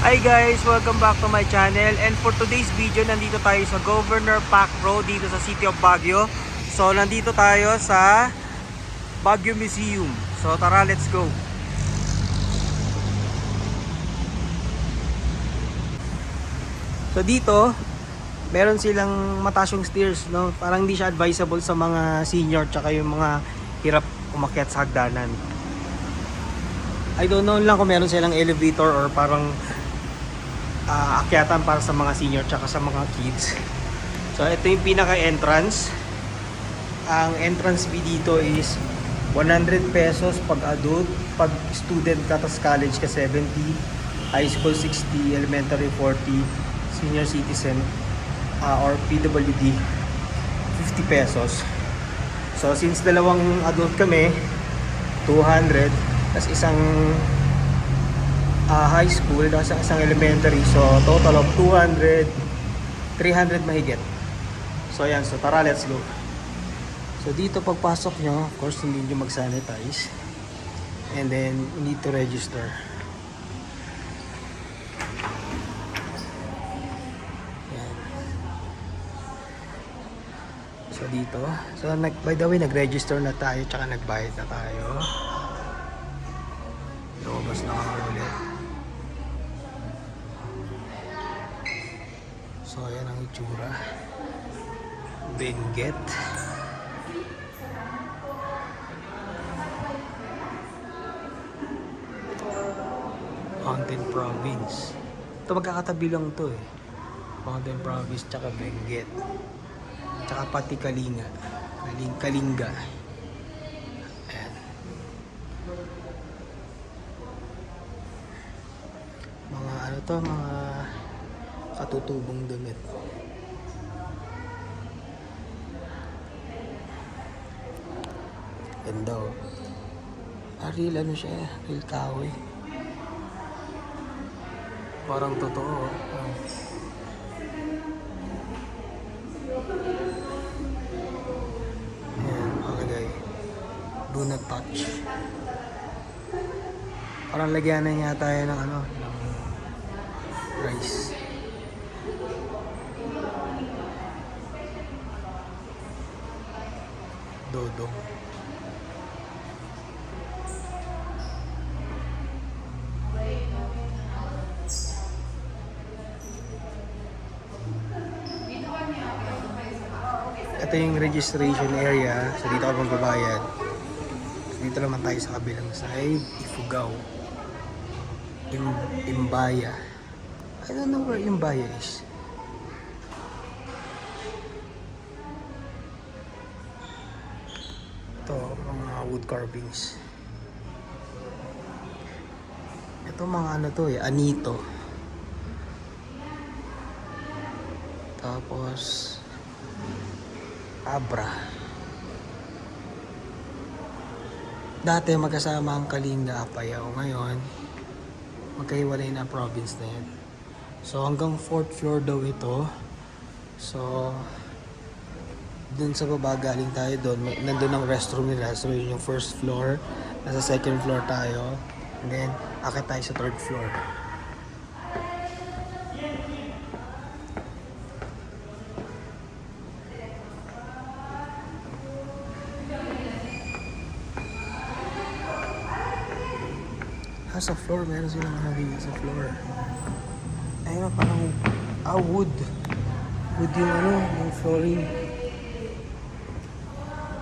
Hi guys! Welcome back to my channel, and for today's video, nandito tayo sa Governor Pac Road dito sa City of Baguio. So nandito tayo sa Baguio Museum. So tara, let's go! So dito, meron silang mataas yung stairs, no? Parang hindi siya advisable sa mga senior tsaka yung mga hirap umakyat sa hagdanan. I don't know lang kung meron silang elevator or parang akyatan para sa mga senior tsaka sa mga kids. So ito yung pinaka entrance. Ang entrance fee dito is 100 pesos pag adult, pag student ka tas college ka 70, high school 60, elementary 40, senior citizen or PWD 50 pesos. So since dalawang adult kami, 200, tas isang high school, isang elementary, so total of 200, 300 mahigit. So ayan, so tara, let's go. So dito pagpasok nyo, of course hindi nyo mag-sanitize, and then you need to register. Ayan. So dito, so by the way, nag-register na tayo tsaka nagbayad na tayo. Lumabas na kami ulit. So ayan ang itsura. Benguet. Mountain Province. Ito magkakatabi lang to eh. Mountain Province tsaka Benguet. Tsaka pati Kalinga. Kalinga. Ayan. Mga ano to, mga katutubong damit. Ganda oh. Real ano siya, real kahoy. Parang totoo. Ayan, nakalagay. Do not touch. Parang lagyan na niya tayo ng ano, ng rice. Dodong. Ito yung registration area. So dito ako magbabayad. So dito naman tayo sa kabilang side. Ifugao. Imbaya. I don't know where Imbaya is. Ito, mga wood carvings. Ito mga ano to eh, anito. Tapos Abra. Dati magkasama ang Kalinga, Apayao. Ngayon, magkahiwalay na province na yan. So hanggang 4th floor daw ito. So dun sa baba galing tayo doon. Nandun ang restroom nila. So yun yung 1st floor. Nasa 2nd floor tayo. And then akit tayo sa 3rd floor. Sa floor, meron silang nabigay sa floor. Ayun, parang wood. Wood yung ano, yung flooring.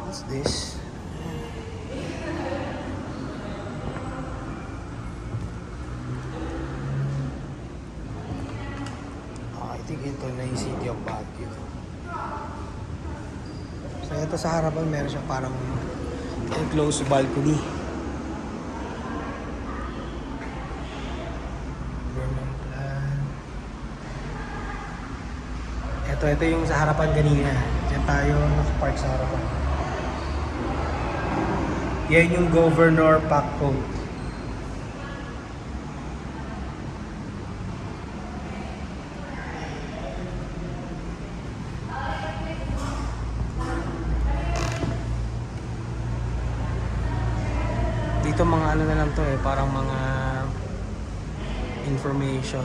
What's this? I think ito na yung City of Baguio. So ito sa harapan, meron siya parang enclosed balcony. Ito yung sa harapan kanina. Diyan tayo nakapark sa harapan. Yan yung Governor Pac Road. Dito mga ano na lang to eh, parang mga information,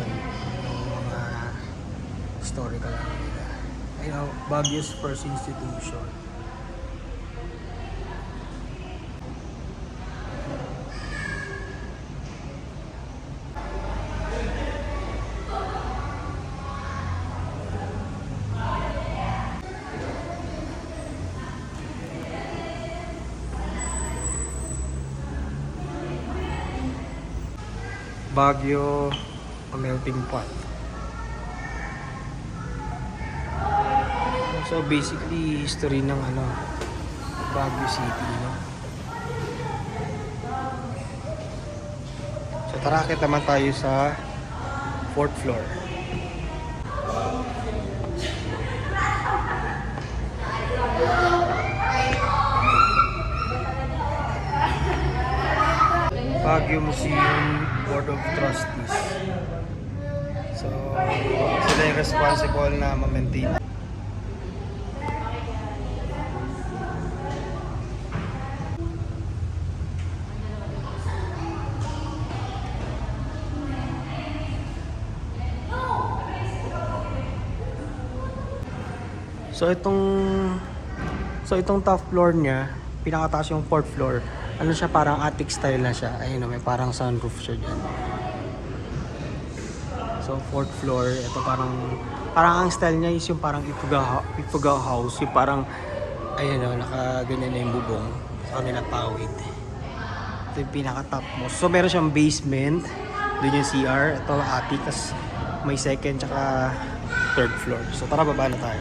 yung mga historical ano nila. Ayun, Baguio's first institution. Baguio, a melting pot. So basically, history ng Baguio City, no? So tara, akit naman tayo sa 4th floor. Baguio Museum Board of Trustees. So, sila yung responsible na ma-maintain. So itong top floor niya, pinakataas yung 4th floor. Ano siya, parang attic style na siya. Ayun, may parang sunroof siya diyan. So 4th floor, ito parang ang style niya is yung parang Ifugao house, yung parang ayun, nakaganyan na yung bubong sa kanila pawid. Ito yung pinaka-top mo. So meron siyang basement, doon yung CR, ito attic, tas may 2nd tsaka 3rd floor. So tara, baba na tayo.